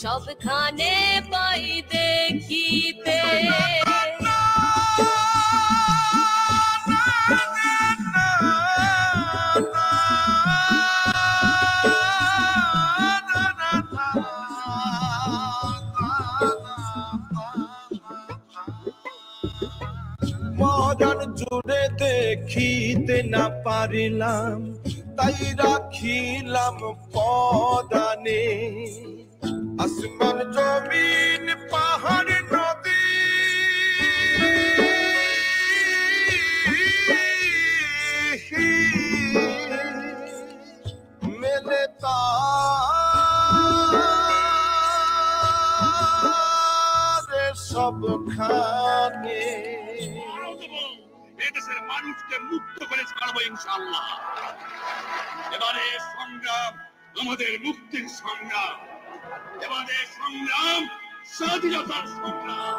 সবখানে পাই দেখিতে। মরণ জুড়ে দেখিতে না পারিলাম, তাই রাখিলাম পরাণে। আসমান জমিন পাহাড় নদী মেলে তারে সবখানে। এদেশের মানুষকে মুক্ত করে ছাড়বো ইনশাআল্লাহ। এবারে সংগ্রাম আমাদের মুক্তির সংগ্রাম, এবারে সংগ্রাম স্বাধীনতার সংগ্রাম।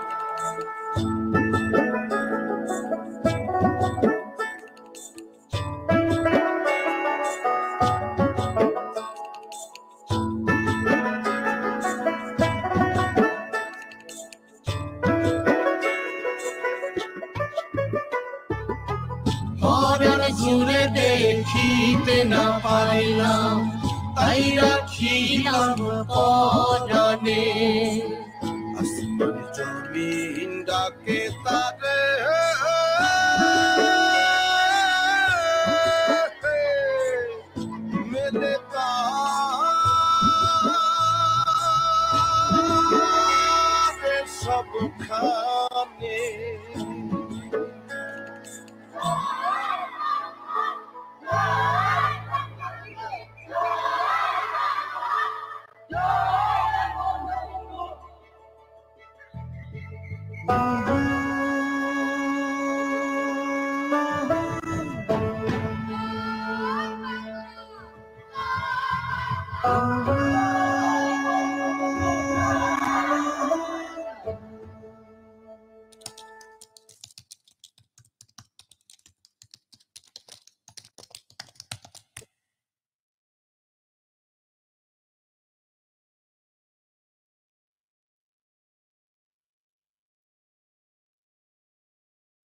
মরণ জুড়ে দেখিতে না পারিলাম, তাই রাখিলাম পরাণে। আসমান জমিন ডাকে তারে মেলে তারে সবখানে।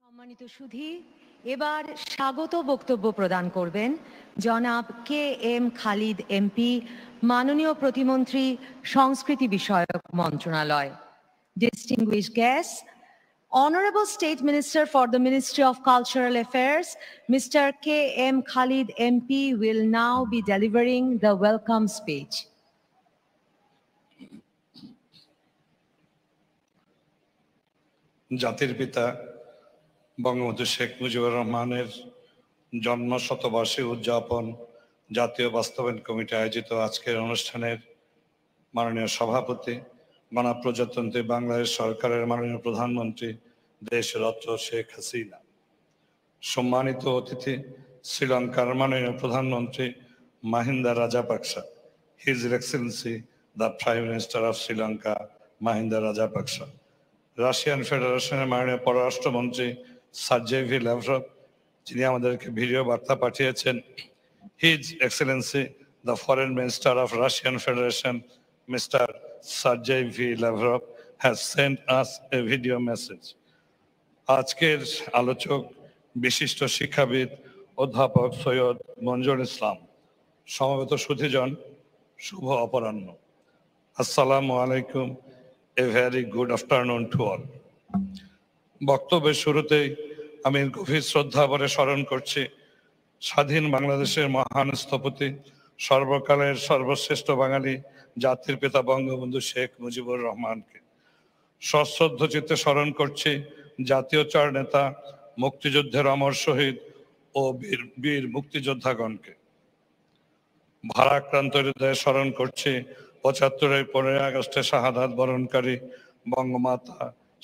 সম্মানিত সুধী, এবার স্বাগত বক্তব্য প্রদান করবেন জনাব কে এম খালিদ এমপি, মাননীয় প্রতিমন্ত্রী, সংস্কৃতি বিষয়ক মন্ত্রণালয়। Distinguished guests, Honorable State Minister for the Ministry of Cultural Affairs, Mr. K. M. Khalid MP will now be delivering the welcome speech. জাতির পিতা বঙ্গবন্ধু শেখ মুজিবুর রহমানের জন্ম শতবার্ষিকী উদযাপন জাতীয় বাস্তবায়ন কমিটি আয়োজিত আজকের অনুষ্ঠানের মাননীয় সভাপতি, গণপ্রজাতন্ত্রী বাংলাদেশ সরকারের মাননীয় প্রধানমন্ত্রী দেশরত্ন শেখ হাসিনা, সম্মানিত অতিথি শ্রীলঙ্কার মাননীয় প্রধানমন্ত্রী Mahinda Rajapaksa, his excellency the prime minister of Sri Lanka Mahinda Rajapaksa, Russian ফেডারেশনের মাননীয় পররাষ্ট্রমন্ত্রী সার্জেই ভি ল্যাভরভ, যিনি আমাদেরকে ভিডিও বার্তা পাঠিয়েছেন, his excellency the foreign minister of Russian federation mister সার্জেই V Lavrov has Saint us A video message. আজকের আলোচক বিশিষ্ট শিক্ষাবিদ অধ্যাপক সৈয়দ মঞ্জুর ইসলাম, সমবেত সুধীজন, শুভ অপরাহ্ন। আসসালামু আলাইকুম, a very good afternoon to all. বক্তব্যের শুরুতেই আমি গভীর শ্রদ্ধা ভরে স্মরণ করছি স্বাধীন বাংলাদেশের মহান স্থপতি, সর্বকালের সর্বশ্রেষ্ঠ বাঙালি জাতির পিতা বঙ্গবন্ধু শেখ মুজিবুর রহমানকে। সশ্রদ্ধ চিত্তে স্মরণ করছি জাতীয় চার নেতা, মুক্তিযুদ্ধের অমর শহীদ ও বীর মুক্তিযোদ্ধাগণকে। ভারাক্রান্ত হৃদয়ে স্মরণ করছি ৭৫-এর ১৫ই আগস্টে শাহাদাত বরণকারী বঙ্গমাতা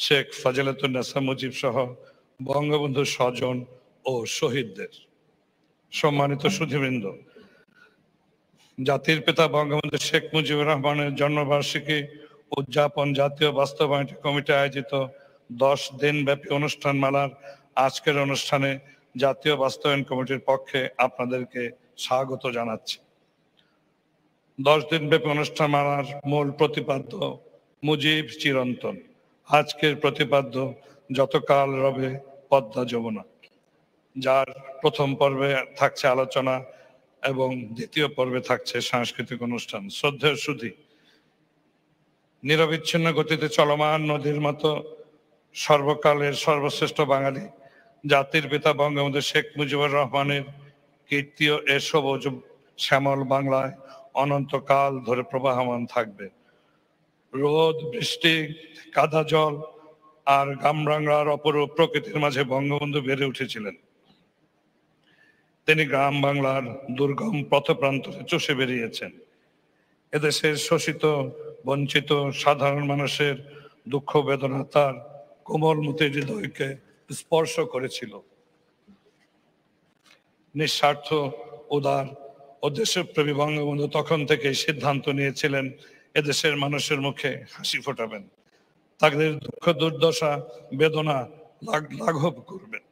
শেখ ফজিলাতুন্নেসা মুজিব সহ বঙ্গবন্ধুর স্বজন ও শহীদদের। সম্মানিত সুধীবৃন্দ, জাতির পিতা বঙ্গবন্ধু শেখ মুজিবুর রহমানের জন্মবার্ষিকী উদযাপন জাতীয় বাস্তবায়ন কমিটি আয়োজিত 10 দিনব্যাপী অনুষ্ঠান মালার আজকের অনুষ্ঠানে জাতীয় বাস্তবায়ন কমিটির পক্ষে আপনাদেরকে স্বাগত জানাচ্ছি। 10 দিন ব্যাপী অনুষ্ঠান মালার মূল প্রতিপাদ্য মুজিব চিরন্তন। আজকের প্রতিপাদ্য যতকাল রবে পদ্মা যমুনা, যার প্রথম পর্বে থাকছে আলোচনা এবং দ্বিতীয় পর্বে থাকছে সাংস্কৃতিক অনুষ্ঠান। শ্রদ্ধেয় সুধী, নিরবিচ্ছিন্ন গতিতে চলমান নদীর মতো সর্বকালের সর্বশ্রেষ্ঠ বাঙালি জাতির পিতা বঙ্গবন্ধু শেখ মুজিবুর রহমানের কীর্তিও এ সবুজ শ্যামল বাংলায় অনন্তকাল ধরে প্রবাহমান থাকবে। রোদ, বৃষ্টি, কাদা জল আর গামরাঙ্গার অপরূপ প্রকৃতির মাঝে বঙ্গবন্ধু বেড়ে উঠেছিলেন। তিনি গ্রাম বাংলার দুর্গম পথপ্রান্তরে চষে বেরিয়েছেন। এদেশের শোষিত, বঞ্চিত সাধারণ মানুষের দুঃখ বেদনা তার কোমলমতি হৃদয়কে স্পর্শ করেছিল। নিঃস্বার্থ, উদার ও দেশপ্রেমী বঙ্গবন্ধু তখন থেকে সিদ্ধান্ত নিয়েছিলেন এদেশের মানুষের মুখে হাসি ফোটাবেন, তাদের দুঃখ দুর্দশা বেদনা লাঘব করবেন।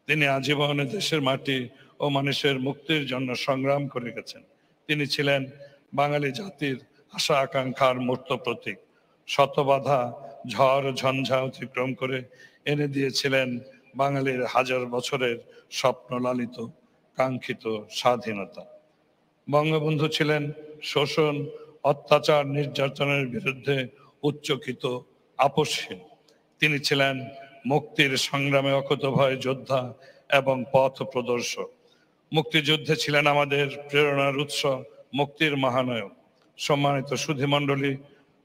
তিনি আজীবন দেশের মাটি ও মানুষের মুক্তির জন্য সংগ্রাম করে গেছেন। তিনি ছিলেন বাঙালি জাতির আশা আকাঙ্ক্ষার মূর্ত প্রতীক। শত বাধা, ঝড় ঝঞ্ঝা অতিক্রম করে এনে দিয়েছিলেন বাঙালির হাজার বছরের স্বপ্ন লালিত কাঙ্ক্ষিত স্বাধীনতা। বঙ্গবন্ধু ছিলেন শোষণ, অত্যাচার, নির্যাতনের বিরুদ্ধে উচ্চকিত, আপোষহীন। তিনি ছিলেন মুক্তির সংগ্রামে অকুতভয় যোদ্ধা এবং পথ প্রদর্শক। মুক্তিযুদ্ধে ছিলেন আমাদের প্রেরণার উৎস, মুক্তির মহানায়ক। সম্মানিত সুধীমণ্ডলী,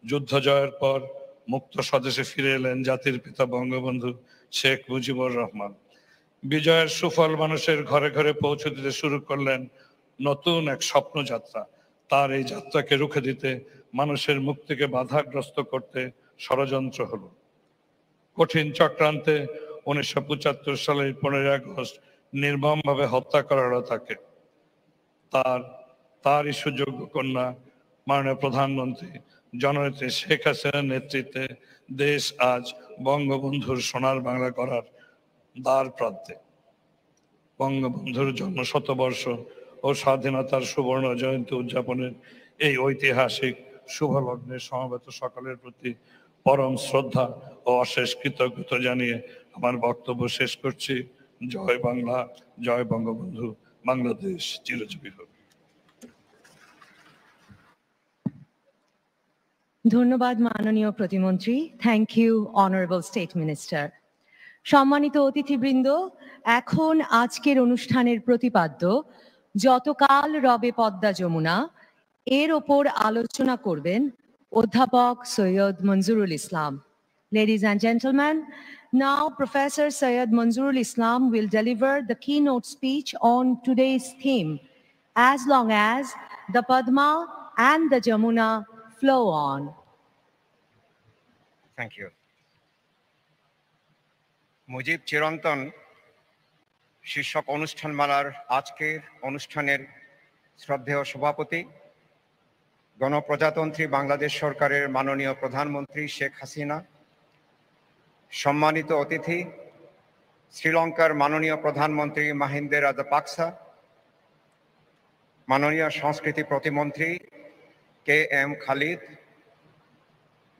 যুদ্ধ জয়ের পর মুক্ত স্বদেশে ফিরে এলেন জাতির পিতা বঙ্গবন্ধু শেখ মুজিবুর রহমান। বিজয়ের সুফল মানুষের ঘরে ঘরে পৌঁছে দিতে শুরু করলেন নতুন এক স্বপ্নযাত্রা। তার এই যাত্রাকে রুখে দিতে, মানুষের মুক্তিকে বাধাগ্রস্ত করতে ষড়যন্ত্র হলো। কঠিন চক্রান্তে 1975 সালের 15 আগস্ট নির্মমভাবে হত্যা করা হলো তাকে। তারই সুযোগ্য কন্যা মাননীয় প্রধানমন্ত্রী জননেত্রী শেখ হাসিনার নেতৃত্বে দেশ আজ বঙ্গবন্ধুর সোনার বাংলা করার দ্বার প্রান্তে। বঙ্গবন্ধুর জন্ম শতবর্ষ ও স্বাধীনতার সুবর্ণ জয়ন্তী উদযাপনের এই ঐতিহাসিক শুভ লগ্নে সমবেত সকলের প্রতি পরম শ্রদ্ধা ও অশেষ কৃতজ্ঞতা জানিয়ে আমার বক্তব্য শেষ করছি। জয় বাংলা, জয় বঙ্গবন্ধু, বাংলাদেশ চিরজীবী হোক। ধন্যবাদ মাননীয় প্রতিমন্ত্রী। Thank you honourable state minister. সম্মানিত অতিথিবৃন্দ, এখন আজকের অনুষ্ঠানের প্রতিপাদ্য যতকাল রবে পদ্মা যমুনা, এর ওপর আলোচনা করবেন অধ্যাপক সৈয়দ মঞ্জুরুল ইসলাম। Ladies and gentlemen, now Professor Syed Manzoorul Islam will deliver the keynote speech on today's theme, As Long As the Padma and the Jamuna Flow On. Thank you. Mujib চিরন্তন শীর্ষক অনুষ্ঠানমালার আজকের অনুষ্ঠানের শ্রদ্ধেয় সভাপতি, গণপ্রজাতন্ত্রী বাংলাদেশ সরকারের মাননীয় প্রধানমন্ত্রী শেখ হাসিনা, সম্মানিত অতিথি শ্রীলঙ্কার মাননীয় প্রধানমন্ত্রী মাহিন্দে রাজাপাকসা, মাননীয় সংস্কৃতি প্রতিমন্ত্রী KM খালিদ,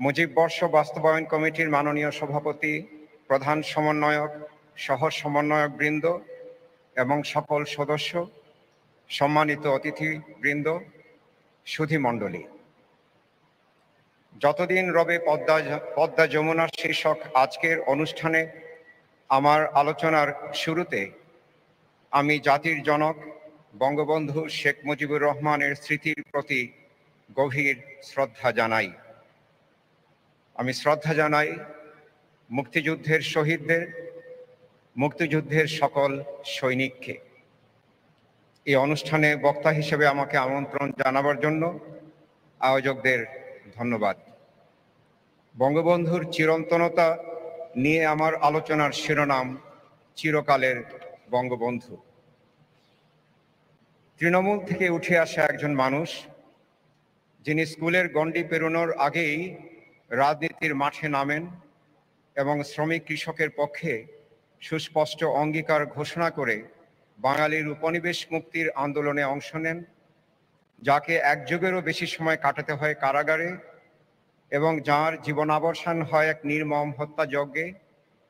মুজিব বর্ষ বাস্তবায়ন কমিটির মাননীয় সভাপতি, প্রধান সমন্বয়ক, সহ সমন্বয়ক বৃন্দ এবং সকল সদস্য, সম্মানিত অতিথিবৃন্দ, সুধীমণ্ডলী, যতদিন রবে পদ্মা যমুনা শীর্ষক আজকের অনুষ্ঠানে আমার আলোচনার শুরুতে আমি জাতির জনক বঙ্গবন্ধু শেখ মুজিবুর রহমানের স্মৃতির প্রতি গভীর শ্রদ্ধা জানাই। আমি শ্রদ্ধা জানাই মুক্তিযুদ্ধের শহীদদের, মুক্তিযুদ্ধের সকল সৈনিককে। এই অনুষ্ঠানে বক্তা হিসেবে আমাকে আমন্ত্রণ জানাবার জন্য আয়োজকদের ধন্যবাদ। বঙ্গবন্ধুর চিরন্তনতা নিয়ে আমার আলোচনার শিরোনাম চিরকালের বঙ্গবন্ধু। তৃণমূল থেকে উঠে আসা একজন মানুষ, যিনি স্কুলের গণ্ডি পেরোনোর আগেই রাজনীতির মাঠে নামেন এবং শ্রমিক কৃষকের পক্ষে সুস্পষ্ট অঙ্গীকার ঘোষণা করে বাঙালির উপনিবেশ মুক্তির আন্দোলনে অংশ নেন যাকে এক যুগেরও বেশি সময় কাটাতে হয় কারাগারে এবং যার জীবনাবসান হয় এক নির্মম হত্যাযজ্ঞে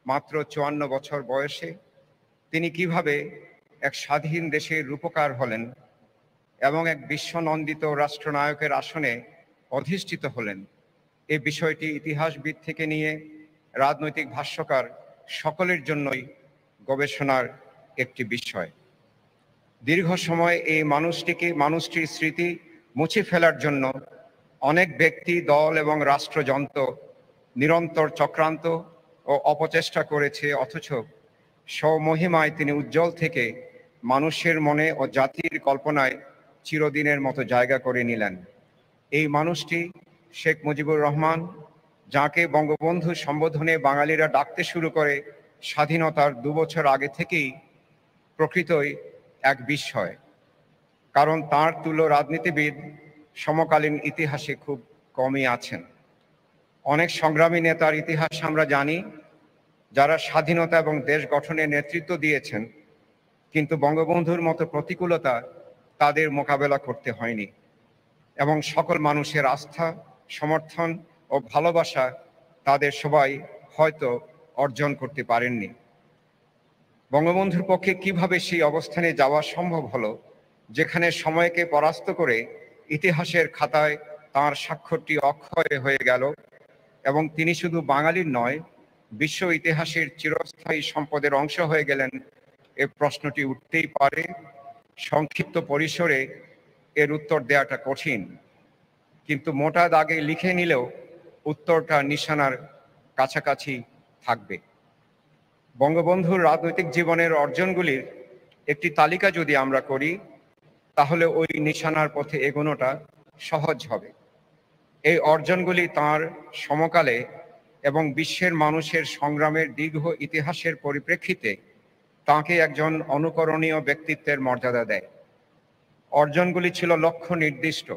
মাত্র 54 বছর বয়সে, তিনি কিভাবে এক স্বাধীন দেশের রূপকার হলেন এবং এক বিশ্বনন্দিত রাষ্ট্রনায়কের আসনে অধিষ্ঠিত হলেন, এই বিষয়টি ইতিহাসবিদ থেকে নিয়ে রাজনৈতিক ভাষ্যকার সকলের জন্যই গবেষণার একটি বিষয়। দীর্ঘ সময় এই মানুষটির স্মৃতি মুছে ফেলার জন্য অনেক ব্যক্তি, দল এবং রাষ্ট্রযন্ত্র নিরন্তর চক্রান্ত ও অপচেষ্টা করেছে, অথচ স্বমহিমায় তিনি উজ্জ্বল থেকে মানুষের মনে ও জাতির কল্পনায় চিরদিনের মতো জায়গা করে নিলেন। এই মানুষটি শেখ মুজিবুর রহমান, যাকে বঙ্গবন্ধু সম্বোধনে বাঙালিরা ডাকতে শুরু করে স্বাধীনতার 2 বছর আগে থেকেই, প্রকৃতই এক বিস্ময়। কারণ তার তুল্য রাজনীতিবিদ সমকালীন ইতিহাসে খুব কমই আছেন। অনেক সংগ্রামী নেতার ইতিহাস আমরা জানি, যারা স্বাধীনতা এবং দেশ গঠনে নেতৃত্ব দিয়েছেন, কিন্তু বঙ্গবন্ধুর মতো প্রতিকূলতা তাদের মোকাবেলা করতে হয়নি এবং সকল মানুষের আস্থা, সমর্থন ও ভালোবাসা তাদের সবাই হয়তো অর্জন করতে পারেননি। বঙ্গবন্ধুর পক্ষে কিভাবে সেই অবস্থানে যাওয়া সম্ভব হলো, যেখানে সময়কে পরাস্ত করে ইতিহাসের খাতায় তাঁর স্বাক্ষরটি অক্ষয় হয়ে গেল এবং তিনি শুধু বাঙালির নয়, বিশ্ব ইতিহাসের চিরস্থায়ী সম্পদের অংশ হয়ে গেলেন, এ প্রশ্নটি উঠতেই পারে। সংক্ষিপ্ত পরিসরে এর উত্তর দেওয়াটা কঠিন, কিন্তু মোটা দাগে লিখে নিলেও উত্তরটা নিশানার কাছাকাছি থাকবে। বঙ্গবন্ধুর রাজনৈতিক জীবনের অর্জনগুলির একটি তালিকা যদি আমরা করি, তাহলে ওই নিশানার পথে এগোনোটা সহজ হবে। এই অর্জনগুলি তাঁর সমকালে এবং বিশ্বের মানুষের সংগ্রামের দীর্ঘ ইতিহাসের পরিপ্রেক্ষিতে তাঁকে একজন অনুকরণীয় ব্যক্তিত্বের মর্যাদা দেয়। অর্জনগুলি ছিল লক্ষ্য নির্দিষ্ট।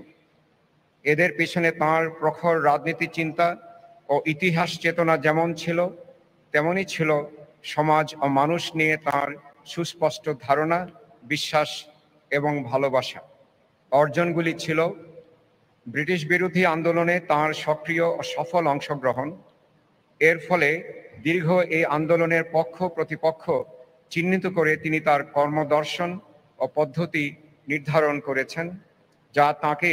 এদের পিছনে তাঁর প্রখর রাজনীতি চিন্তা ও ইতিহাস চেতনা যেমন ছিল, তেমনই ছিল সমাজ ও মানুষ নিয়ে তাঁর সুস্পষ্ট ধারণা, বিশ্বাস এবং ভালোবাসা। অর্জনগুলি ছিল ব্রিটিশ বিরোধী আন্দোলনে তাঁর সক্রিয় ও সফল অংশগ্রহণ। এর ফলে দীর্ঘ এই আন্দোলনের পক্ষ প্রতিপক্ষ চিহ্নিত করে তিনি তার কর্মদর্শন ও পদ্ধতি নির্ধারণ করেছেন, যা তাঁকে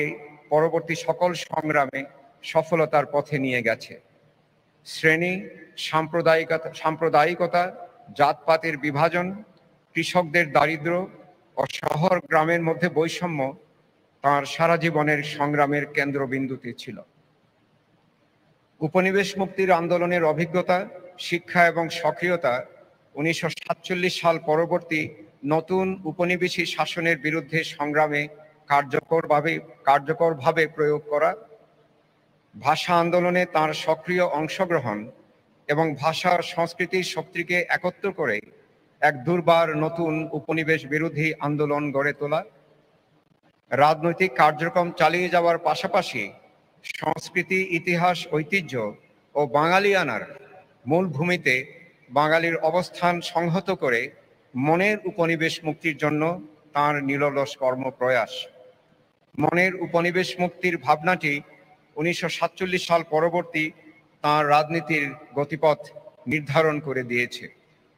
পরবর্তী সকল সংগ্রামে সফলতার পথে নিয়ে গেছে। শ্রেণী, সাম্প্রদায়িকতা, জাতপাতের বিভাজন, কৃষকদের দারিদ্র্য ও শহর গ্রামের মধ্যে বৈষম্য তাঁর সারা জীবনের সংগ্রামের কেন্দ্রবিন্দুতে ছিল। উপনিবেশ মুক্তির আন্দোলনের অভিজ্ঞতা, শিক্ষা এবং সক্রিয়তা 1947 সাল পরবর্তী নতুন উপনিবেশী শাসনের বিরুদ্ধে সংগ্রামে কার্যকরভাবে প্রয়োগ করা, ভাষা আন্দোলনে তাঁর সক্রিয় অংশগ্রহণ এবং ভাষা ও সংস্কৃতির শক্তিকে একত্র করে এক দুর্বার নতুন উপনিবেশ বিরোধী আন্দোলন গড়ে তোলা, রাজনৈতিক কার্যক্রম চালিয়ে যাওয়ার পাশাপাশি সংস্কৃতি, ইতিহাস, ঐতিহ্য ও বাঙালিয়ানার মূল ভূমিতে বাঙালির অবস্থান সংহত করে মনের উপনিবেশ মুক্তির জন্য তাঁর নিরলস কর্মপ্রয়াস। মনের উপনিবেশ মুক্তির ভাবনাটি 1947 সাল পরবর্তী তাঁর রাজনীতির গতিপথ নির্ধারণ করে দিয়েছে।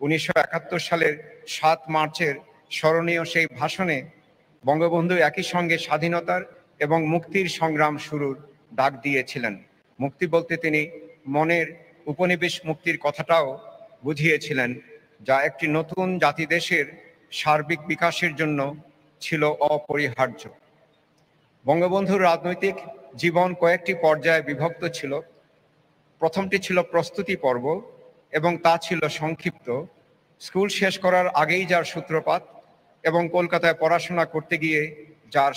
1971 সালের 7 মার্চের স্মরণীয় সেই ভাষণে বঙ্গবন্ধু একই সঙ্গে স্বাধীনতার এবং মুক্তির সংগ্রাম শুরুর ডাক দিয়েছিলেন। মুক্তি বলতে তিনি মনের উপনিবেশ মুক্তির কথাটাও বুঝিয়েছিলেন, যা একটি নতুন জাতিদেশের সার্বিক বিকাশের জন্য ছিল অপরিহার্য। বঙ্গবন্ধুর রাজনৈতিক জীবন কয়েকটি পর্যায়ে বিভক্ত ছিল। প্রথমটি ছিল প্রস্তুতি পর্ব এবং তা ছিল সংক্ষিপ্ত। স্কুল শেষ করার আগেই যার সূত্রপাত এবং কলকাতায় পড়াশোনা করতে গিয়ে যার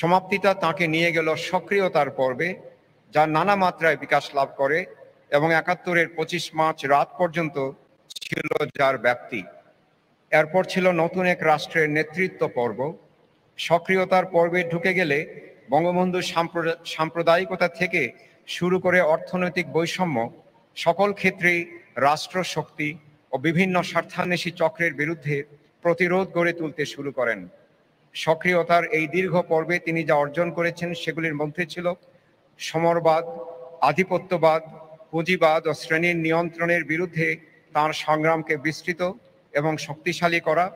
সমাপ্তিটা তাকে নিয়ে গেল সক্রিয়তার পর্বে, যা নানা মাত্রায় বিকাশ লাভ করে এবং 71-এর 25 মার্চ রাত পর্যন্ত ছিল যার ব্যাপ্তি। এরপর ছিল নতুন এক রাষ্ট্রের নেতৃত্ব পর্ব। সক্রিয়তার পর্বে ঢুকে গেলে বঙ্গবন্ধু সাম্প্রদায়িকতা থেকে শুরু করে অর্থনৈতিক বৈষম্য, সকল ক্ষেত্রেই রাষ্ট্রশক্তি ও বিভিন্ন স্বার্থান্বেষী চক্রের বিরুদ্ধে প্রতিরোধ গড়ে তুলতে শুরু করেন। সক্রিয়তার এই দীর্ঘ পর্বে তিনি যা অর্জন করেছেন সেগুলির মধ্যে ছিল সমরবাদ, আধিপত্যবাদ, পুঁজিবাদ ও শ্রেণীর নিয়ন্ত্রণের বিরুদ্ধে তাঁর সংগ্রামকে বিস্তৃত এবং শক্তিশালী করা,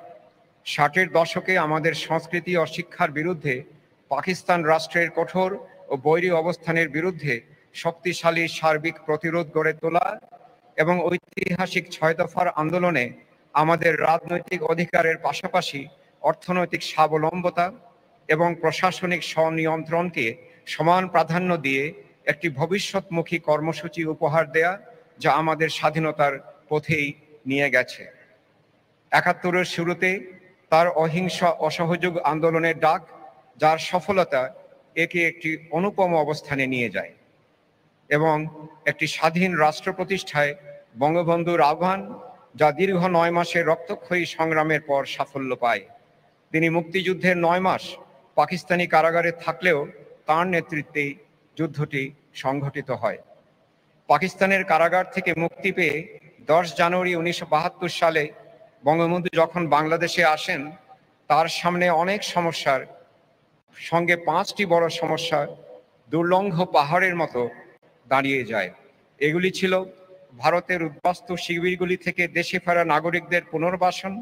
60-এর দশকে আমাদের সংস্কৃতি ও শিক্ষার বিরুদ্ধে পাকিস্তান রাষ্ট্রের কঠোর ও বৈরী অবস্থানের বিরুদ্ধে শক্তিশালী সার্বিক প্রতিরোধ গড়ে তোলা এবং ঐতিহাসিক 6 দফার আন্দোলনে আমাদের রাজনৈতিক অধিকারের পাশাপাশি অর্থনৈতিক স্বাবলম্বতা এবং প্রশাসনিক স্বনিয়ন্ত্রণকে সমান প্রাধান্য দিয়ে একটি ভবিষ্যৎমুখী কর্মসূচি উপহার দেয়া, যা আমাদের স্বাধীনতার পথেই নিয়ে গেছে। 71-এর শুরুতে তার অহিংস অসহযোগ আন্দোলনের ডাক, যার সফলতা একে একটি অনুপম অবস্থানে নিয়ে যায় এবং একটি স্বাধীন রাষ্ট্র প্রতিষ্ঠায় বঙ্গবন্ধুর আহ্বান, যা দীর্ঘ 9 মাসের রক্তক্ষয়ী সংগ্রামের পর সাফল্য পায়। তিনি মুক্তিযুদ্ধের 9 মাস পাকিস্তানি কারাগারে থাকলেও তার নেতৃত্বেই যুদ্ধটি সংঘটিত হয়। পাকিস্তানের কারাগার থেকে মুক্তি পেয়ে 10 জানুয়ারি 1972 সালে বঙ্গবন্ধু যখন বাংলাদেশে আসেন, তার সামনে অনেক সমস্যার সঙ্গে 5টি বড় সমস্যা দুর্লঙ্ঘ পাহাড়ের মতো দাঁড়িয়ে যায়। এগুলি ছিল ভারতের উদ্বাস্তু শিবিরগুলি থেকে দেশে ফেরা নাগরিকদের পুনর্বাসন,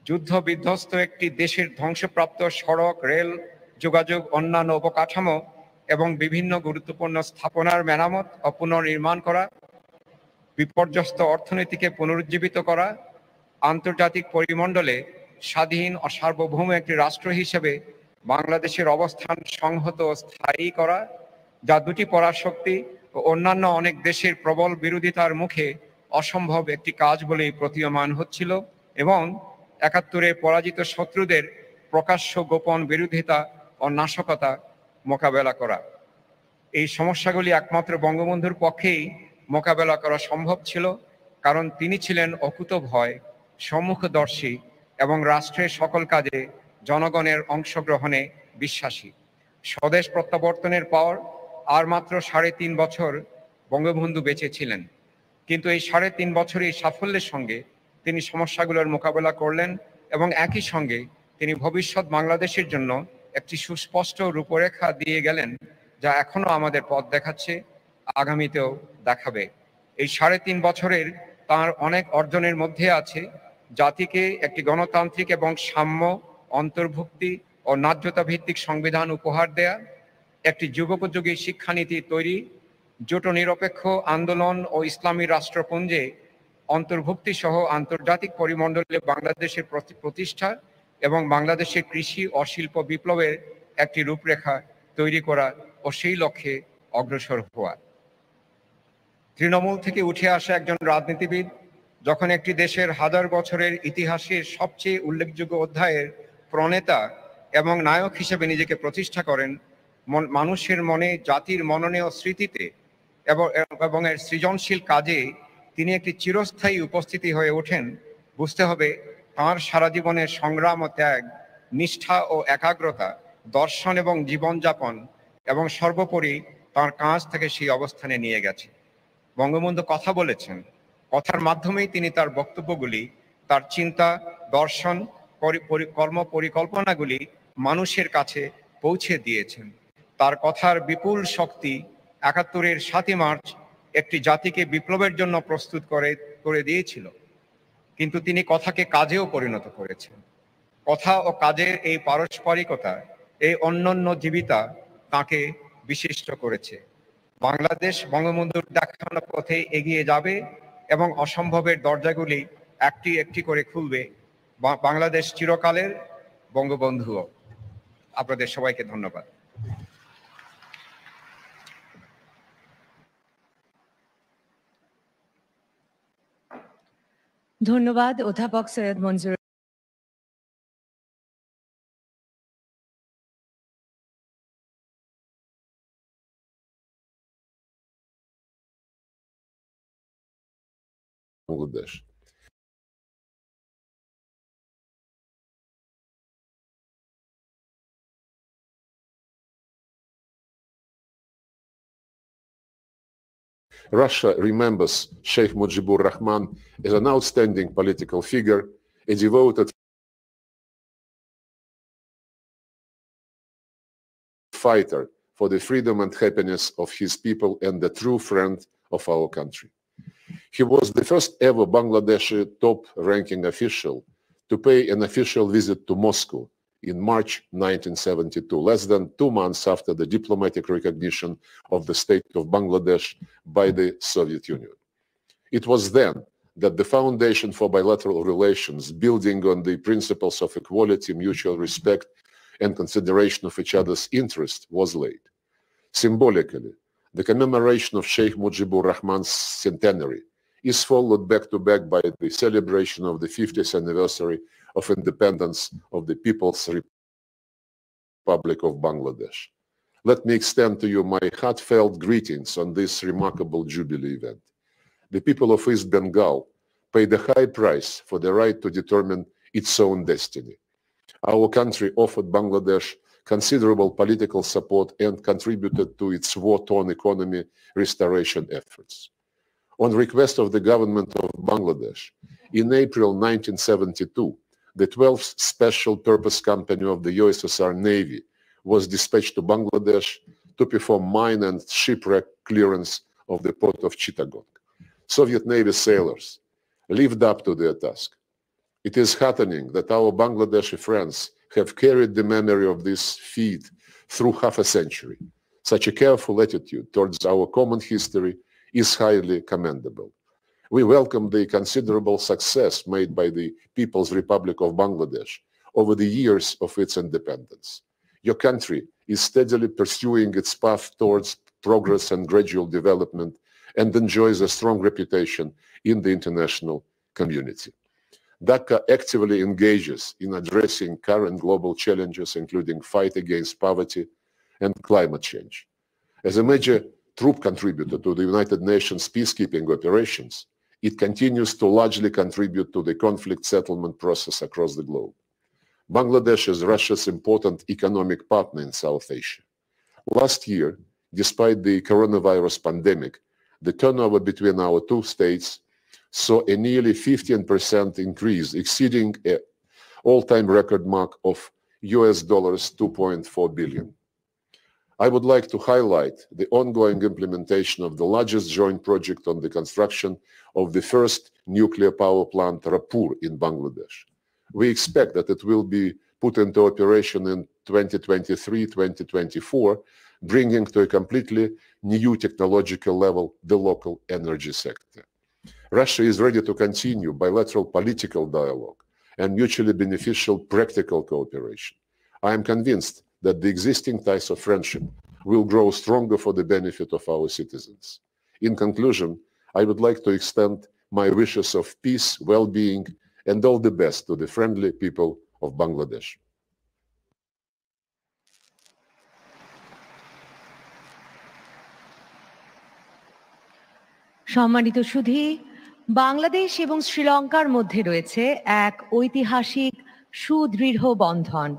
যুদ্ধ বিধ্বস্ত একটি দেশের ধ্বংসপ্রাপ্ত সড়ক, রেল যোগাযোগ, অন্যান্য অবকাঠামো এবং বিভিন্ন গুরুত্বপূর্ণ স্থাপনার মেরামত ও পুনর্নির্মাণ করা, বিপর্যস্ত অর্থনীতিকে পুনরুজ্জীবিত করা, আন্তর্জাতিক পরিমণ্ডলে স্বাধীন ও সার্বভৌম একটি রাষ্ট্র হিসেবে বাংলাদেশের অবস্থান সংহত ও স্থায়ী করা, যা দুটি পরাশক্তি ও অন্যান্য অনেক দেশের প্রবল বিরোধিতার মুখে অসম্ভব একটি কাজ বলেই প্রতীয়মান হচ্ছিল, এবং 71-এ পরাজিত শত্রুদের প্রকাশ্য গোপন বিরোধিতা ও নাশকতা মোকাবেলা করা। এই সমস্যাগুলি একমাত্র বঙ্গবন্ধুর পক্ষেই মোকাবেলা করা সম্ভব ছিল, কারণ তিনি ছিলেন অকুতভয়, সম্মুখদর্শী এবং রাষ্ট্রের সকল কাজে জনগণের অংশগ্রহণে বিশ্বাসী। স্বদেশ প্রত্যাবর্তনের পর আর মাত্র 3.5 বছর বঙ্গবন্ধু বেঁচে ছিলেন, কিন্তু এই 3.5 বছরের সাফল্যের সঙ্গে তিনি সমস্যাগুলোর মোকাবেলা করলেন এবং একই সঙ্গে তিনি ভবিষ্যৎ বাংলাদেশের জন্য একটি সুস্পষ্ট রূপরেখা দিয়ে গেলেন, যা এখনো আমাদের পথ দেখাচ্ছে, আগামীতেও দেখাবে। এই 3.5 বছরের তার অনেক অর্জনের মধ্যে আছে জাতিকে একটি গণতান্ত্রিক এবং সাম্য, অন্তর্ভুক্তি ও ন্যায্যতা ভিত্তিক সংবিধান উপহার দেয়া, একটি যুগোপযোগী শিক্ষানীতি তৈরি, জোট নিরপেক্ষ আন্দোলন ও ইসলামী রাষ্ট্রপুঞ্জে অন্তর্ভুক্তি সহ আন্তর্জাতিক পরিমণ্ডলে বাংলাদেশের প্রতিষ্ঠা এবং বাংলাদেশের কৃষি ও শিল্প বিপ্লবের একটি রূপরেখা তৈরি করা ও সেই লক্ষ্যে অগ্রসর হওয়া। তৃণমূল থেকে উঠে আসা একজন রাজনীতিবিদ যখন একটি দেশের 1000 বছরের ইতিহাসের সবচেয়ে উল্লেখযোগ্য অধ্যায়ের প্রণেতা এবং নায়ক হিসেবে নিজেকে প্রতিষ্ঠা করেন, মানুষের মনে, জাতির মননে ও স্মৃতিতে এবং এর সৃজনশীল কাজে তিনি একটি চিরস্থায়ী উপস্থিতি হয়ে ওঠেন, বুঝতে হবে তাঁর সারা জীবনের সংগ্রাম ও ত্যাগ, নিষ্ঠা ও একাগ্রতা, দর্শন এবং জীবনযাপন এবং সর্বোপরি তাঁর কাজ থেকে সেই অবস্থানে নিয়ে গেছে। বঙ্গবন্ধু কথা বলেছেন, কথার মাধ্যমেই তিনি তার বক্তব্যগুলি, তার চিন্তা, দর্শন, কর্ম পরিকল্পনাগুলি মানুষের কাছে পৌঁছে দিয়েছেন। তার কথার বিপুল শক্তি 71-এর 7 মার্চ একটি জাতিকে বিপ্লবের জন্য প্রস্তুত করে দিয়েছিল, কিন্তু তিনি কথাকে কাজেও পরিণত করেছেন। কথা ও কাজের এই পারস্পরিকতা, এই অনন্য জীবিতা তাকে বিশিষ্ট করেছে। বাংলাদেশ বঙ্গবন্ধুর দেখানো পথে এগিয়ে যাবে এবং অসম্ভবের দরজাগুলি একটি একটি করে খুলবে। বাংলাদেশ চিরকালের, বঙ্গবন্ধুও। আপনাদের সবাইকে ধন্যবাদ। ধন্যবাদ অধ্যাপক সৈয়দ মঞ্জুর। Bangladesh. Russia remembers Sheikh Mujibur Rahman as an outstanding political figure, a devoted fighter for the freedom and happiness of his people and a true friend of our country. He was the first ever Bangladeshi top-ranking official to pay an official visit to Moscow in March 1972, less than 2 months after the diplomatic recognition of the state of Bangladesh by the Soviet Union. It was then that the foundation for bilateral relations, building on the principles of equality, mutual respect, and consideration of each other's interests, was laid. Symbolically, the commemoration of Sheikh Mujibur Rahman's centenary is followed back-to-back by the celebration of the 50th anniversary of independence of the People's Republic of Bangladesh. Let me extend to you my heartfelt greetings on this remarkable Jubilee event. The people of East Bengal paid a high price for the right to determine its own destiny. Our country offered Bangladesh considerable political support and contributed to its war-torn economy restoration efforts. On request of the government of Bangladesh, in April 1972, the 12th Special Purpose Company of the USSR Navy was dispatched to Bangladesh to perform mine and shipwreck clearance of the port of Chittagong. Soviet Navy sailors lived up to their task. It is heartening that our Bangladeshi friends have carried the memory of this feat through half a century. Such a careful attitude towards our common history is highly commendable. We welcome the considerable success made by the People's Republic of Bangladesh over the years of its independence. Your country is steadily pursuing its path towards progress and gradual development and enjoys a strong reputation in the international community. Dhaka actively engages in addressing current global challenges, including fight against poverty and climate change. As a major troop contributor to the United Nations peacekeeping operations, it continues to largely contribute to the conflict settlement process across the globe. Bangladesh is Russia's important economic partner in South Asia. Last year, despite the coronavirus pandemic, the turnover between our two states saw a nearly 15% increase, exceeding an all-time record mark of US dollars 2.4 billion. I would like to highlight the ongoing implementation of the largest joint project on the construction of the first nuclear power plant, Raipur, in Bangladesh. We expect that it will be put into operation in 2023-2024, bringing to a completely new technological level the local energy sector. Russia is ready to continue bilateral political dialogue and mutually beneficial practical cooperation. I am convinced that the existing ties of friendship will grow stronger for the benefit of our citizens. In conclusion, I would like to extend my wishes of peace, well-being, and all the best to the friendly people of Bangladesh. সম্মানিত সুধী, বাংলাদেশ এবং শ্রীলঙ্কার মধ্যে রয়েছে এক ঐতিহাসিক সুদৃঢ় বন্ধন।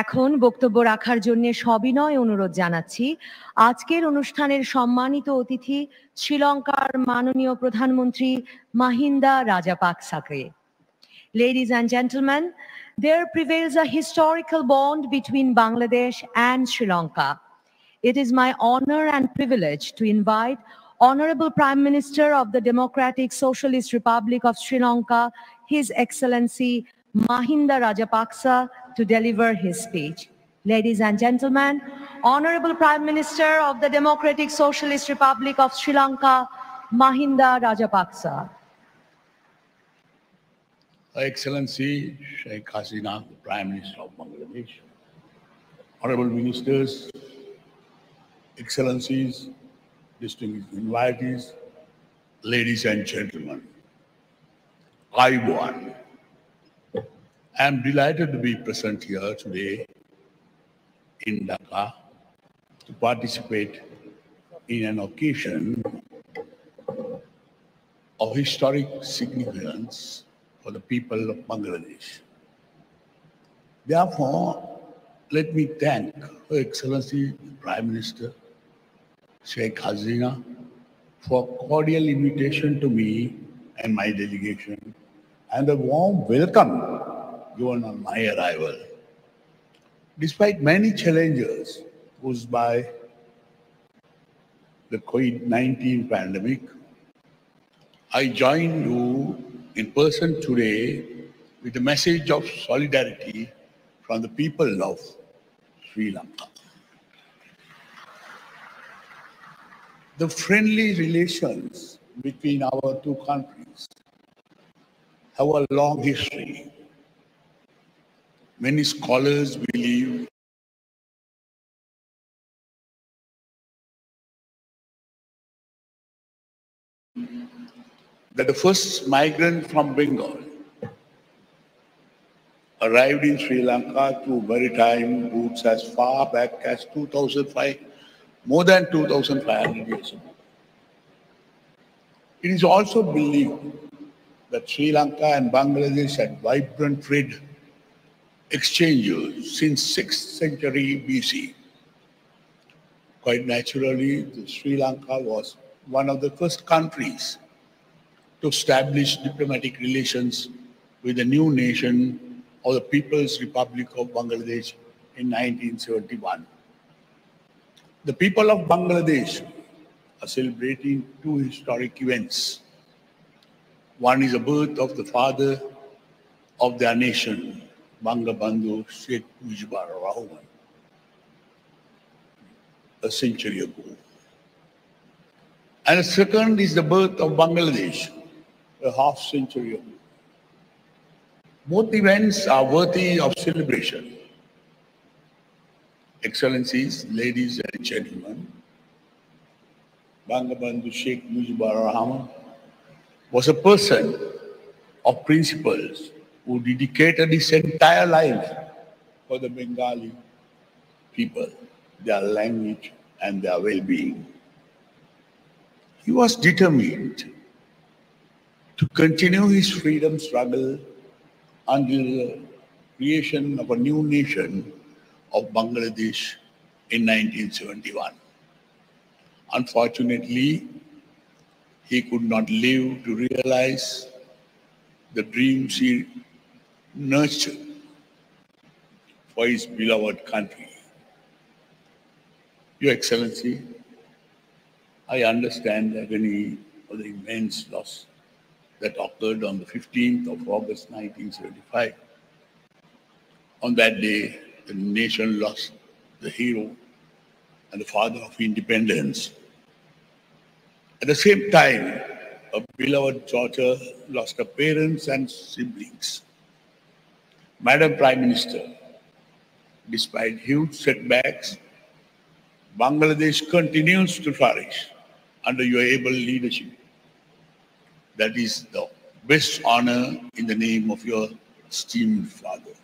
এখন বক্তব্য রাখার জন্য সবিনয় অনুরোধ জানাচ্ছি আজকের অনুষ্ঠানের সম্মানিত অতিথি শ্রীলঙ্কার মাননীয় প্রধানমন্ত্রী Mahinda রাজাপাকসাকে। Ladies and gentlemen, there prevails a historical bond between Bangladesh and Sri Lanka. It is my honor and privilege to invite Honorable Prime Minister of the Democratic Socialist Republic of Sri Lanka, His Excellency Mahinda Rajapaksa, to deliver his speech. Ladies and gentlemen, Honorable Prime Minister of the Democratic Socialist Republic of Sri Lanka, Mahinda Rajapaksa. Her Excellency Sheikh Hasina, the Prime Minister of Bangladesh, Honorable Ministers, Excellencies, distinguished invitees, ladies and gentlemen, I am delighted to be present here today in Dhaka to participate in an occasion of historic significance for the people of Bangladesh. Therefore, let me thank Her Excellency the Prime Minister Sheikh Hasina for cordial invitation to me and my delegation and a warm welcome given on my arrival. Despite many challenges caused by the COVID-19 pandemic, I join you in person today with a message of solidarity from the people of Sri Lanka. The friendly relations between our two countries have a long history. Many scholars believe that the first migrant from Bengal arrived in Sri Lanka through maritime routes as far back as 2005, more than 2,500 years ago. It is also believed that Sri Lanka and Bangladesh had vibrant trade exchanges since 6th century BC. Quite naturally, Sri Lanka was one of the first countries to establish diplomatic relations with the new nation of the People's Republic of Bangladesh in 1971. The people of Bangladesh are celebrating two historic events. One is the birth of the father of their nation, Bangabandhu Sheikh Mujibur Rahman, a century ago. And the second is the birth of Bangladesh, a half century ago. Both events are worthy of celebration. Excellencies, ladies and gentlemen, Bangabandhu Sheikh Mujibur Rahman was a person of principles who dedicated his entire life for the Bengali people, their language and their well-being. He was determined to continue his freedom struggle until the creation of a new nation of Bangladesh in 1971. Unfortunately, he could not live to realize the dreams he nurtured for his beloved country. Your Excellency, I understand the agony of the immense loss that occurred on the 15th of August 1975. On that day, the nation lost the hero and the father of independence. At the same time, a beloved daughter lost her parents and siblings. Madam Prime Minister, despite huge setbacks, Bangladesh continues to flourish under your able leadership. That is the best honor in the name of your esteemed father.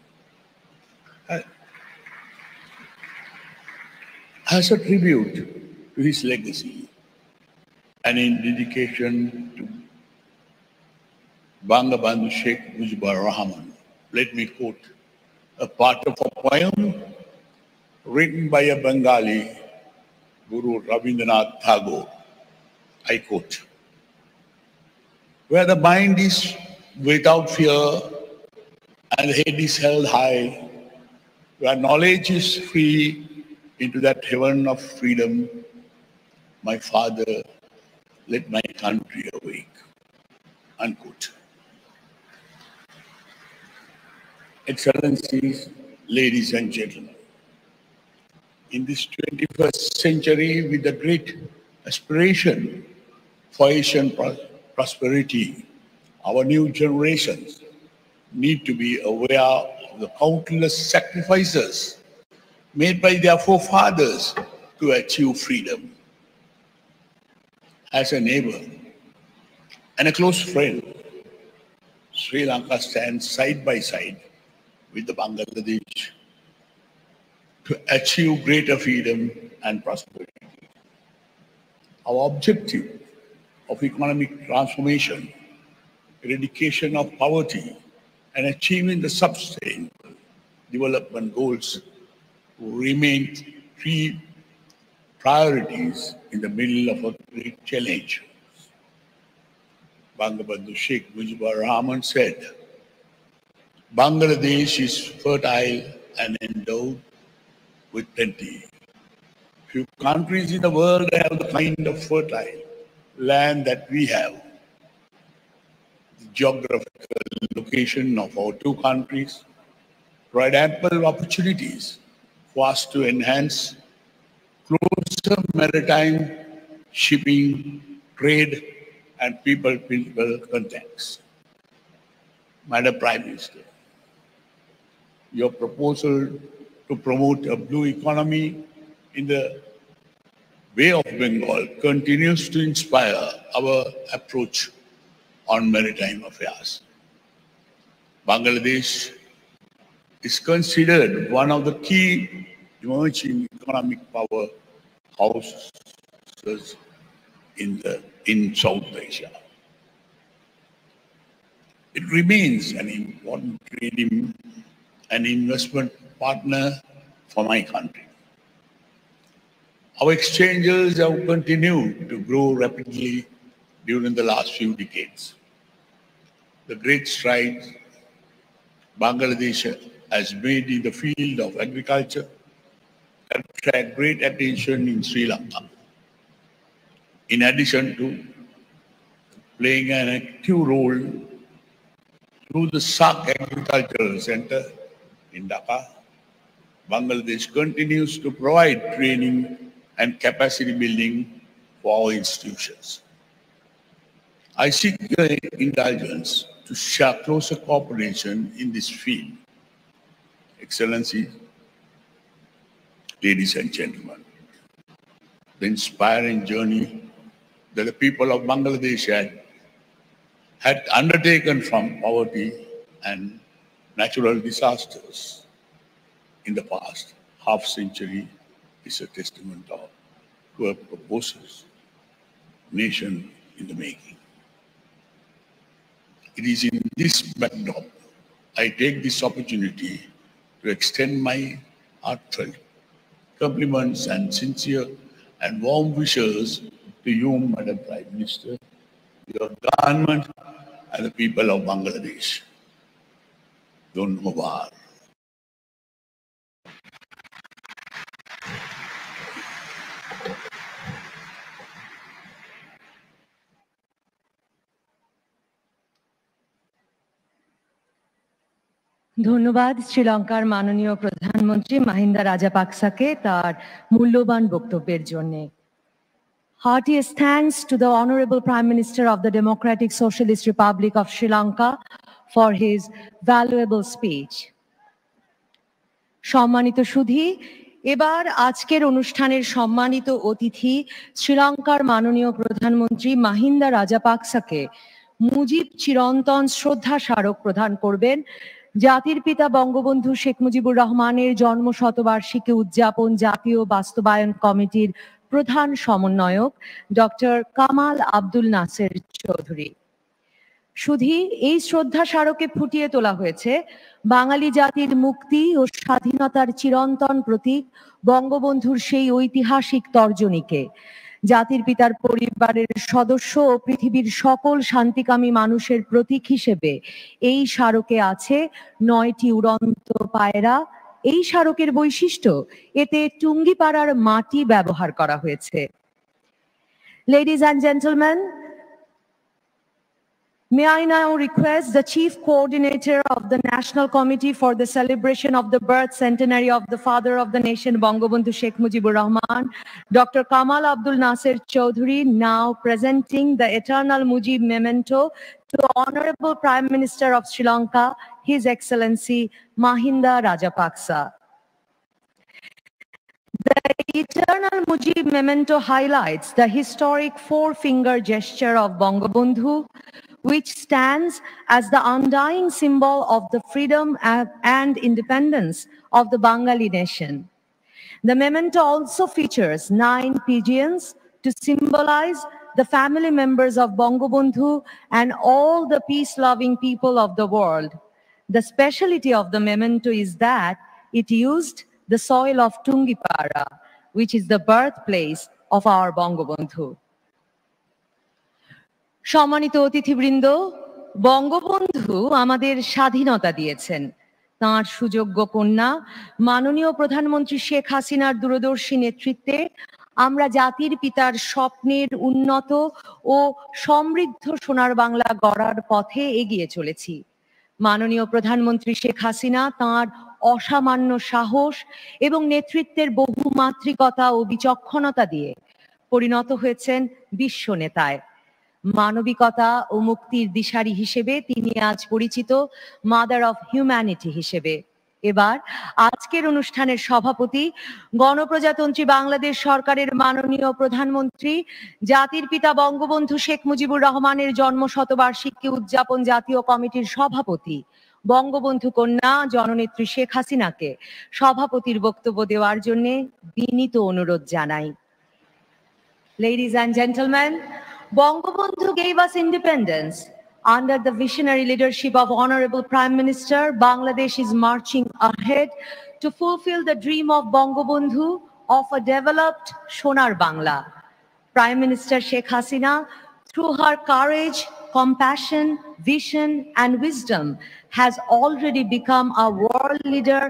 As a tribute to his legacy and in dedication to Bangabandhu Sheikh Mujibur Rahman, let me quote a part of a poem written by a Bengali, Guru Rabindranath Tagore. I quote, "Where the mind is without fear and the head is held high, where knowledge is free into that heaven of freedom, my father, let my country awake." Unquote. Excellencies, ladies and gentlemen, in this 21st century with the great aspiration for Asian prosperity, our new generations need to be aware of the countless sacrifices made by their forefathers to achieve freedom. As a neighbor and a close friend, Sri Lanka stands side by side with the Bangladesh to achieve greater freedom and prosperity. Our objective of economic transformation, eradication of poverty, and achieving the sustainable development goals remain three priorities in the middle of a great challenge. Bangabandhu Sheikh Mujibur Rahman said, "Bangladesh is fertile and endowed with plenty. Few countries in the world have the kind of fertile land that we have. The geographical location of our two countries provide ample opportunities for us to enhance closer maritime shipping, trade, and people-people contacts. Madam Prime Minister, your proposal to promote a blue economy in the Bay of Bengal continues to inspire our approach on maritime affairs. Bangladesh is considered one of the key emerging economic powerhouses in South Asia. It remains an important trading and investment partner for my country. Our exchanges have continued to grow rapidly during the last few decades. The great strides Bangladesh has made in the field of agriculture attract great attention in Sri Lanka. In addition to playing an active role through the SAC Agricultural Center in Dhaka, Bangladesh continues to provide training and capacity building for our institutions. I seek your indulgence to share closer cooperation in this field. Excellencies, ladies and gentlemen, the inspiring journey that the people of Bangladesh had undertaken from poverty and natural disasters in the past half-century is a testament to a purposeless nation in the making. It is in this backdrop I take this opportunity to extend my heartfelt compliments and sincere and warm wishes to you, Madam Prime Minister, your government, and the people of Bangladesh. Dhanyavad. ধন্যবাদ শ্রীলঙ্কার মাননীয় প্রধানমন্ত্রী মাহিন্দা রাজাপাকসাকে তার মূল্যবান বক্তব্যের জন্য। Heartiest thanks to the Honorable Prime Minister of the Democratic Socialist Republic of Sri Lanka for his valuable speech. সম্মানিত সুধী, এবার আজকের অনুষ্ঠানের সম্মানিত অতিথি শ্রীলঙ্কার মাননীয় প্রধানমন্ত্রী মাহিন্দা রাজাপাকসাকে মুজিব চিরন্তন শ্রদ্ধা স্মারক প্রদান করবেন জাতির পিতা বঙ্গবন্ধু শেখ মুজিবুর রহমানের জন্ম শতবার্ষিকী উদযাপন জাতীয় বাস্তবায়ন কমিটির প্রধান সমন্বয়ক ডক্টর কামাল আব্দুল নাসের চৌধুরী। শুধু এই শ্রদ্ধা স্মারকে ফুটিয়ে তোলা হয়েছে বাঙালি জাতির মুক্তি ও স্বাধীনতার চিরন্তন প্রতীক বঙ্গবন্ধুর সেই ঐতিহাসিক তর্জনীকে। জাতির পিতার পরিবারের সদস্য ও পৃথিবীর সকল শান্তিকামী মানুষের প্রতীক হিসেবে এই স্মারকে আছে 9টি উড়ন্ত পায়রা। এই স্মারকের বৈশিষ্ট্য, এতে টুঙ্গিপাড়ার মাটি ব্যবহার করা হয়েছে। Ladies and gentlemen, may I now request the Chief Coordinator of the National Committee for the celebration of the birth centenary of the Father of the Nation, Bangabandhu Sheikh Mujibur Rahman, Dr. Kamal Abdul Nasir Choudhury, now presenting the Eternal Mujib Memento to the Honorable Prime Minister of Sri Lanka, His Excellency Mahinda Rajapaksa. The Eternal Mujib Memento highlights the historic four-finger gesture of Bangabandhu, which stands as the undying symbol of the freedom and independence of the Bengali nation. The memento also features 9 pigeons to symbolize the family members of Bangabandhu and all the peace-loving people of the world. The speciality of the memento is that it used the soil of Tungipara, which is the birthplace of our Bangabandhu. সম্মানিত অতিথিবৃন্দ, বঙ্গবন্ধু আমাদের স্বাধীনতা দিয়েছেন, তাঁর সুযোগ্য কন্যা মাননীয় প্রধানমন্ত্রী শেখ হাসিনার দূরদর্শী নেতৃত্বে আমরা জাতির পিতার স্বপ্নের উন্নত ও সমৃদ্ধ সোনার বাংলা গড়ার পথে এগিয়ে চলেছি। মাননীয় প্রধানমন্ত্রী শেখ হাসিনা তাঁর অসামান্য সাহস এবং নেতৃত্বের বহুমাত্রিকতা ও বিচক্ষণতা দিয়ে পরিণত হয়েছেন বিশ্ব নেতায়। মানবিকতা ও মুক্তির দিশারি হিসেবে তিনি আজ পরিচিত মাদার অফ হিউম্যানিটি হিসেবে। এবার আজকের অনুষ্ঠানের সভাপতি গণপ্রজাতন্ত্রী বাংলাদেশ সরকারের মাননীয় প্রধানমন্ত্রী জাতির পিতা বঙ্গবন্ধু শেখ মুজিবুর রহমানের জন্মশতবার্ষিকী উদযাপন জাতীয় কমিটির সভাপতি বঙ্গবন্ধু কন্যা জননেত্রী শেখ হাসিনাকে সভাপতির বক্তব্য দেওয়ার জন্য বিনীত অনুরোধ জানাই। Ladies and gentlemen, Bangabandhu gave us independence. Under the visionary leadership of Honorable Prime Minister, Bangladesh is marching ahead to fulfill the dream of Bangabandhu of a developed Sonar Bangla. Prime Minister Sheikh Hasina, through her courage, compassion, vision, and wisdom, has already become a world leader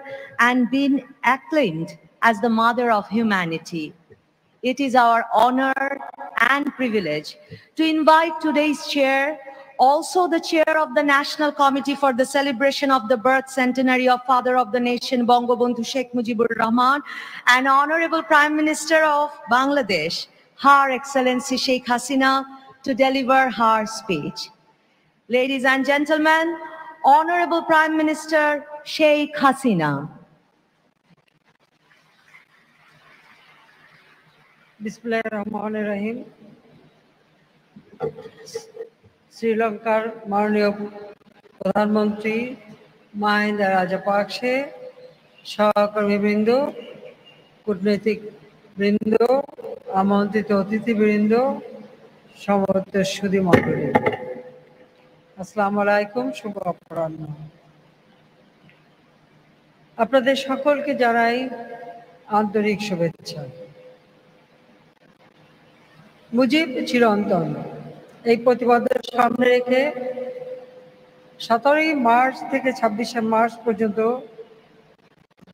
and been acclaimed as the mother of humanity. It is our honor and privilege to invite today's chair, also the chair of the National Committee for the celebration of the birth centenary of Father of the Nation, Bangabandhu Sheikh Mujibur Rahman, and Honorable Prime Minister of Bangladesh, Her Excellency Sheikh Hasina, to deliver her speech. Ladies and gentlemen, Honorable Prime Minister Sheikh Hasina. বিসমিল্লাহির রহমানির রহিম। শ্রীলঙ্কার মাননীয় প্রধানমন্ত্রী মাহিন্দা রাজাপাকসে, সহকর্মীবৃন্দ, কূটনৈতিক বৃন্দ, আমন্ত্রিত অতিথিবৃন্দ, সমবেত সুধী মণ্ডলী, আসসালামু আলাইকুম, শুভ অপরাহ্ন। আপনাদের সকলকে জানাই আন্তরিক শুভেচ্ছা। মুজিব চিরন্তন এই প্রতিবাদের সামনে রেখে 17 মার্চ থেকে 26শে মার্চ পর্যন্ত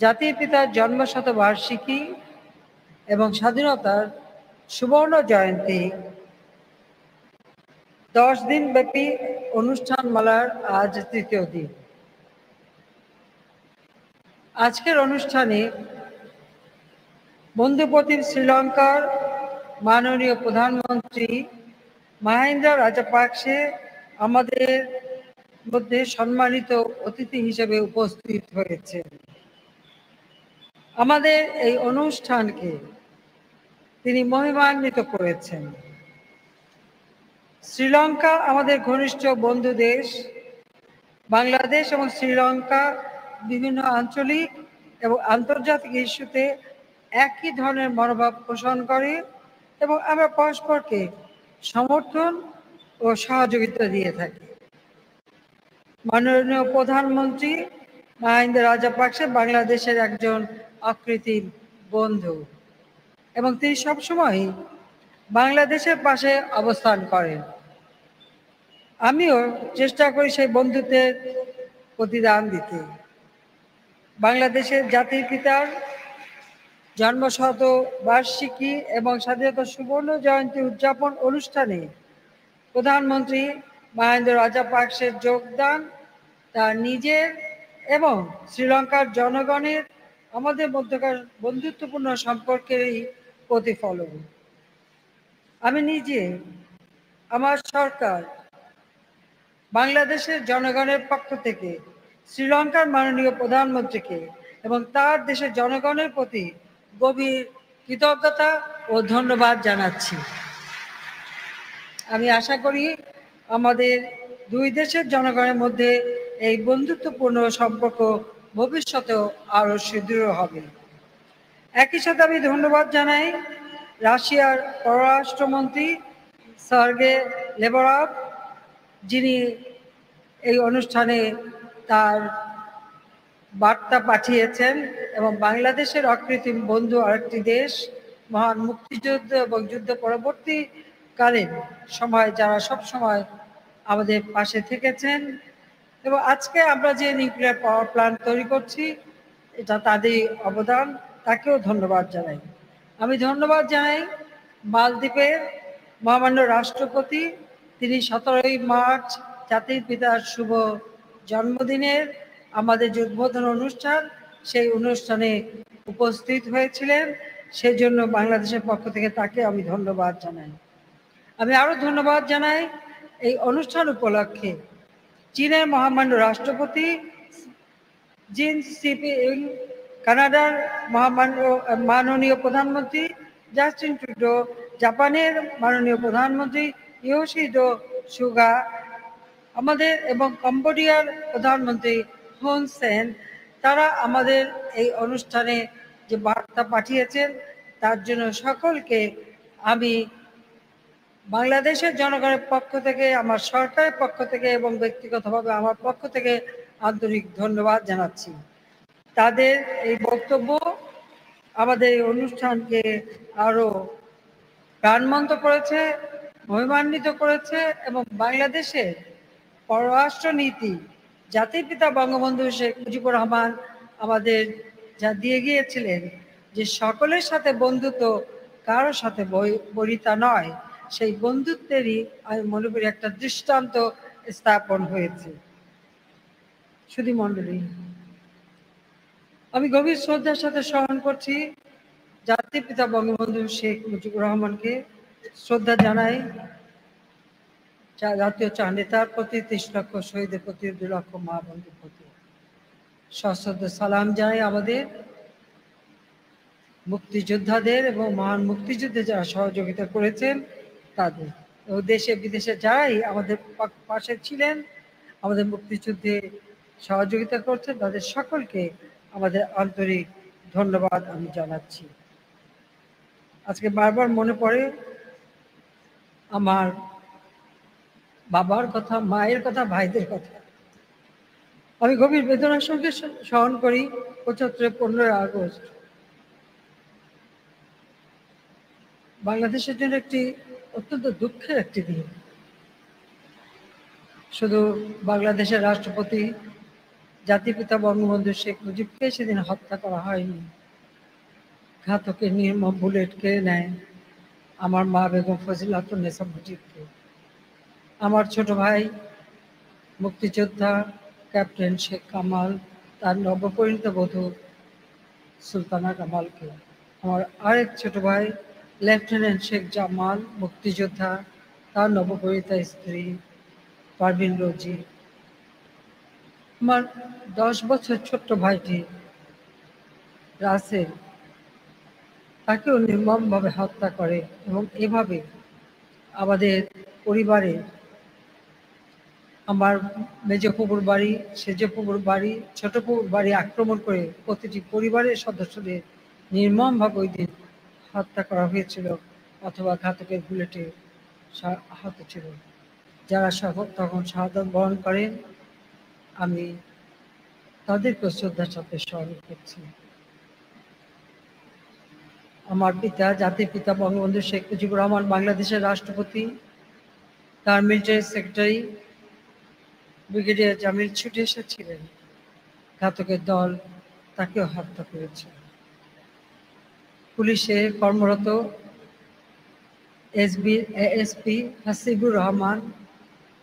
জাতির পিতার জন্মশতবার্ষিকী এবং স্বাধীনতার সুবর্ণ জয়ন্তী 10 দিন ব্যাপী অনুষ্ঠানমালার আজ তৃতীয় দিন। আজকের অনুষ্ঠানে বন্ধুপ্রতিম শ্রীলঙ্কার মাননীয় প্রধানমন্ত্রী মাহিন্দা রাজাপাকসে আমাদের মধ্যে সম্মানিত অতিথি হিসেবে উপস্থিত হয়েছেন। আমাদের এই অনুষ্ঠানকে তিনি মহিমান্বিত করেছেন। শ্রীলঙ্কা আমাদের ঘনিষ্ঠ বন্ধু দেশ। বাংলাদেশ এবং শ্রীলঙ্কা বিভিন্ন আঞ্চলিক এবং আন্তর্জাতিক ইস্যুতে একই ধরনের মনোভাব পোষণ করে এবং আমরা পরস্পরকে সমর্থন ও সহযোগিতা দিয়ে থাকি। মাননীয় প্রধানমন্ত্রী মাহিন্দা রাজাপাকসে বাংলাদেশের একজন অকৃত্রিম বন্ধু এবং তিনি সবসময় বাংলাদেশের পাশে অবস্থান করেন। আমিও চেষ্টা করি সেই বন্ধুত্বের প্রতিদান দিতে। বাংলাদেশের জাতির পিতার জন্মশতবার্ষিকী এবং স্বাধীনতা সুবর্ণ জয়ন্তী উদযাপন অনুষ্ঠানে প্রধানমন্ত্রী মাহিন্দা রাজাপাকসের যোগদান তার নিজের এবং শ্রীলঙ্কার জনগণের আমাদের মধ্যকার বন্ধুত্বপূর্ণ সম্পর্কেরই প্রতিফলন। আমি নিজে, আমার সরকার বাংলাদেশের জনগণের পক্ষ থেকে শ্রীলঙ্কার মাননীয় প্রধানমন্ত্রীকে এবং তার দেশের জনগণের প্রতি গভীর কৃতজ্ঞতা ও ধন্যবাদ জানাচ্ছি। আমি আশা করি আমাদের দুই দেশের জনগণের মধ্যে এই বন্ধুত্বপূর্ণ সম্পর্ক ভবিষ্যতেও আরও সুদৃঢ় হবে। একই সাথে আমি ধন্যবাদ জানাই রাশিয়ার পররাষ্ট্রমন্ত্রী সার্গে লেবরভ, যিনি এই অনুষ্ঠানে তার বার্তা পাঠিয়েছেন এবং বাংলাদেশের অকৃত্রিম বন্ধু আরেকটি দেশ, মহান মুক্তিযুদ্ধ এবং যুদ্ধ পরবর্তীকালীন সময় যারা সব সময় আমাদের পাশে থেকেছেন এবং আজকে আমরা যে নিউক্লিয়ার পাওয়ার প্ল্যান্ট তৈরি করছি, এটা তাদের অবদান, তাকেও ধন্যবাদ জানাই। আমি ধন্যবাদ জানাই মালদ্বীপের মহামান্য রাষ্ট্রপতি, তিনি 17ই মার্চ জাতির পিতার শুভ জন্মদিনের আমাদের যে উদ্বোধন অনুষ্ঠান, সেই অনুষ্ঠানে উপস্থিত হয়েছিলেন। সেজন্য বাংলাদেশের পক্ষ থেকে তাকে আমি ধন্যবাদ জানাই। আমি আরো ধন্যবাদ জানাই এই অনুষ্ঠান উপলক্ষে চীনের মহামান্য রাষ্ট্রপতি জিন সিপিং, কানাডার মাননীয় প্রধানমন্ত্রী জাস্টিন ট্রুডো, জাপানের মাননীয় প্রধানমন্ত্রী ইয়োশিহিদে সুগা, আমাদের এবং কম্বোডিয়ার প্রধানমন্ত্রী হুন সেন, তারা আমাদের এই অনুষ্ঠানে যে বার্তা পাঠিয়েছেন তার জন্য সকলকে আমি বাংলাদেশের জনগণের পক্ষ থেকে, আমার সরকারের পক্ষ থেকে এবং ব্যক্তিগতভাবে আমার পক্ষ থেকে আন্তরিক ধন্যবাদ জানাচ্ছি। তাদের এই বক্তব্য আমাদের এই অনুষ্ঠানকে আরো প্রাণবন্ত করেছে, মহিমান্বিত করেছে এবং বাংলাদেশের পররাষ্ট্র নীতি জাতির পিতা বঙ্গবন্ধু শেখ মুজিবুর রহমান আমাদের যা দিয়ে গিয়েছিলেন যে সকলের সাথে বন্ধুত্ব, কারোর সাথে বরিতা নয়, সেই বন্ধুত্বেরই আমি মনে করি একটা দৃষ্টান্ত স্থাপন হয়েছে। সুধী মণ্ডলী, আমি গভীর শ্রদ্ধার সাথে স্মরণ করছি জাতির পিতা বঙ্গবন্ধু শেখ মুজিবুর রহমানকে, শ্রদ্ধা জানাই জাতীয় নেতার প্রতি, 30 লক্ষ শহীদের প্রতি, 2 লক্ষ মা বন্ধুর প্রতি সশ্রদ্ধ সালাম জানাই আমাদের মুক্তিযোদ্ধাদের এবং মহান মুক্তিযুদ্ধে যারা সহযোগিতা করেছেন তাদের, ও দেশে বিদেশে যারাই আমাদের পাশে ছিলেন, আমাদের মুক্তিযুদ্ধে সহযোগিতা করছেন, তাদের সকলকে আমাদের আন্তরিক ধন্যবাদ আমি জানাচ্ছি। আজকে বারবার মনে পড়ে আমার বাবার কথা, মায়ের কথা, ভাইদের কথা। আমি গভীর বেদনার সঙ্গে স্মরণ করি 75 15 আগস্ট বাংলাদেশের জন্য একটি অত্যন্ত দুঃখের একটি দিন। শুধু বাংলাদেশের রাষ্ট্রপতি জাতির পিতা বঙ্গবন্ধু শেখ মুজিবকে সেদিন হত্যা করা হয়নি, ঘাতকের নির্মম বুলেট কেড়ে নেয় আমার মা বেগম ফজিলাতুন্নেসা মুজিবকে। আমার ছোট ভাই মুক্তিযোদ্ধা ক্যাপ্টেন শেখ কামাল, তার নবপরিণীত বধূ সুলতানা কামালকে। আমার আরেক ছোট ভাই লেফটেন্যান্ট শেখ জামাল, মুক্তিযোদ্ধা, তার নবপরিণীতা স্ত্রী পারভিন রোজি। আমার 10 বছর ছোট্ট ভাইটি রাসেল, তাকেও নির্মমভাবে হত্যা করে এবং এভাবে আমাদের পরিবারে আমার মেজ ফুপুর বাড়ি, সেজ ফুপুর বাড়ি, ছোট ফুপুর বাড়ি আক্রমণ করে প্রতিটি পরিবারের সদস্যদের নির্মমভাবে ওই দিন হত্যা করা হয়েছিল অথবা ঘাতকের বুলেটে আহত ছিল। যারা তখন শাহাদাত বরণ করেন, আমি তাদেরকে শ্রদ্ধার সাথে স্মরণ করছি। আমার পিতা জাতির পিতা বঙ্গবন্ধু শেখ মুজিবুর রহমান বাংলাদেশের রাষ্ট্রপতি, তার মিলিটারি সেক্রেটারি ব্রিগেডিয়ার জামিল ছুটে এসেছিলেন, ঘাতকের দল তাকেও হত্যা করেছে। পুলিশে কর্মরত এএসপি হাসিবুর রহমান,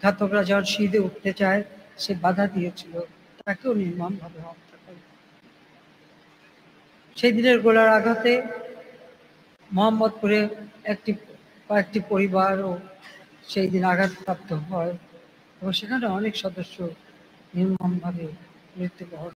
ঘাতকরা যখন সিঁধে উঠতে চায় সে বাধা দিয়েছিল, তাকেও নির্মমভাবে হত্যা করে। সেই দিনের গোলার আঘাতে মোহাম্মদপুরে কয়েকটি পরিবারও সেই দিন আঘাতপ্রাপ্ত হয় এবং সেখানে অনেক সদস্য নির্মমভাবে মৃত্যুবরণ